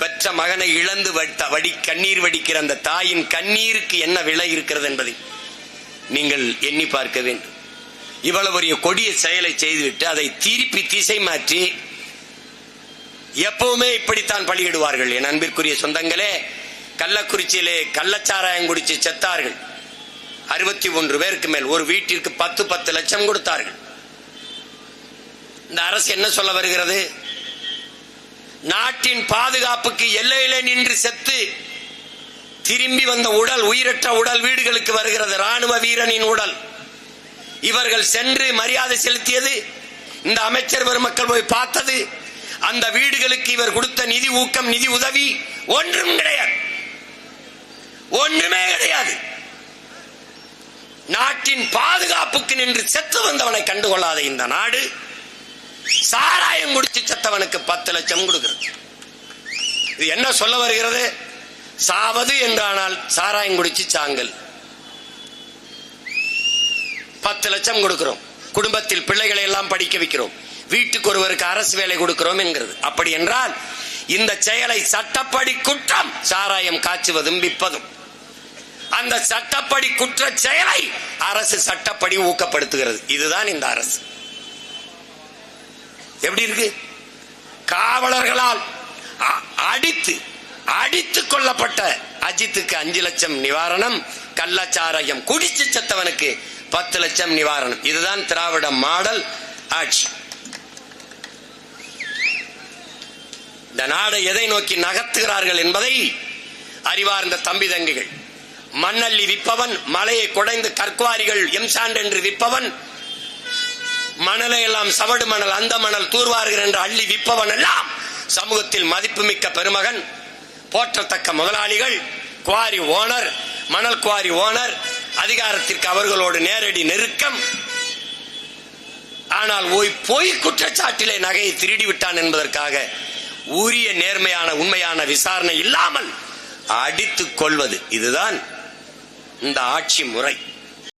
பெற்ற மகனை இழந்து கண்ணீர் வடிக்கிற அந்த தாயின் கண்ணீருக்கு என்ன விலை இருக்கிறது என்பதை நீங்கள் எண்ணி பார்க்க வேண்டும். இவ்வளவு ஒரு கொடிய செயலை செய்துவிட்டு அதை திருப்பி திசை மாற்றி எப்பவுமே இப்படித்தான் பலியிடுவார்கள். என் அன்பிற்குரிய சொந்தங்களே, கள்ளக்குறிச்சியிலே கள்ளச்சாராயம் குடிச்சு செத்தார்கள் 61 பேருக்கு மேல். ஒரு வீட்டிற்கு 10 லட்சம் கொடுத்தார்கள். இந்த அரசு என்ன சொல்ல வருகிறது? நாட்டின் பாதுகாப்புக்கு எல்லையிலே நின்று செத்து திரும்பி வந்த உடல், உயிரற்ற உடல் வீடுகளுக்கு வருகிறது. ராணுவ வீரனின் உடல். இவர்கள் சென்று மரியாதை செலுத்தியது, இந்த அமைச்சர் பெருமக்கள் போய் பார்த்தது, அந்த வீடுகளுக்கு இவர் கொடுத்த நிதி ஊக்கம், நிதி உதவி ஒன்றும் கிடையாது. ஒன்றுமே கிடையாது. நாட்டின் பாதுகாப்புக்கு நின்று செத்து வந்தவனை கண்டுகொள்ளாத இந்த நாடு சாராயம் குடிச்சு செத்தவனுக்கு 10 லட்சம் கொடுக்கிறது. இது என்ன சொல்ல வருகிறது? சாவது என்றானால் சாராயம் குடிச்சு சாங்கல். 10 லட்சம் கொடுக்கிறோம், குடும்பத்தில் பிள்ளைகளை எல்லாம் படிக்க வைக்கிறோம், வீட்டுக்கு ஒருவருக்கு அரசு வேலை கொடுக்கிறோம் என்கிறது. அப்படி என்றால் இந்த செயலை சட்டப்படி குற்றம். சாராயம் காய்ச்சுவதும் விற்பதும் அந்த சட்டப்படி குற்ற செயலை அரசு சட்டப்படி ஊக்கப்படுத்துகிறது. இதுதான் இந்த அரசு. எப்படி இருக்கு? காவலர்களால் அடித்து கொல்லப்பட்ட அஜித்துக்கு 5 லட்சம் நிவாரணம், கள்ளச்சாராயம் குடிச்சு செத்தவனுக்கு 10 லட்சம் நிவாரணம். இதுதான் திராவிட மாடல் ஆட்சி. இந்த நாடை எதை நோக்கி நகர்த்துகிறார்கள் என்பதை அறிவார்ந்த தம்பி தங்கைகள். மண்ணள்ளி விற்பவன், மலையை குடைந்து கற்குவாரிகள் எம்சாண்ட் என்று விற்பவன், மணலை எல்லாம் சவடு மணல், அந்த மணல் தூர்வார்கள் என்று அள்ளி விற்பவன் எல்லாம் சமூகத்தில் மதிப்புமிக்க பெருமகன், போற்றத்தக்க முதலாளிகள், குவாரி ஓனர், மணல் குவாரி ஓனர், அதிகாரத்திற்கு அவர்களோடு நேரடி நெருக்கம். ஆனால் பொய் குற்றச்சாட்டிலே நகையை திருடி விட்டான் என்பதற்காக உரிய நேர்மையான உண்மையான விசாரணை இல்லாமல் அடித்துக் கொள்வது, இதுதான் இந்த ஆட்சி முறை.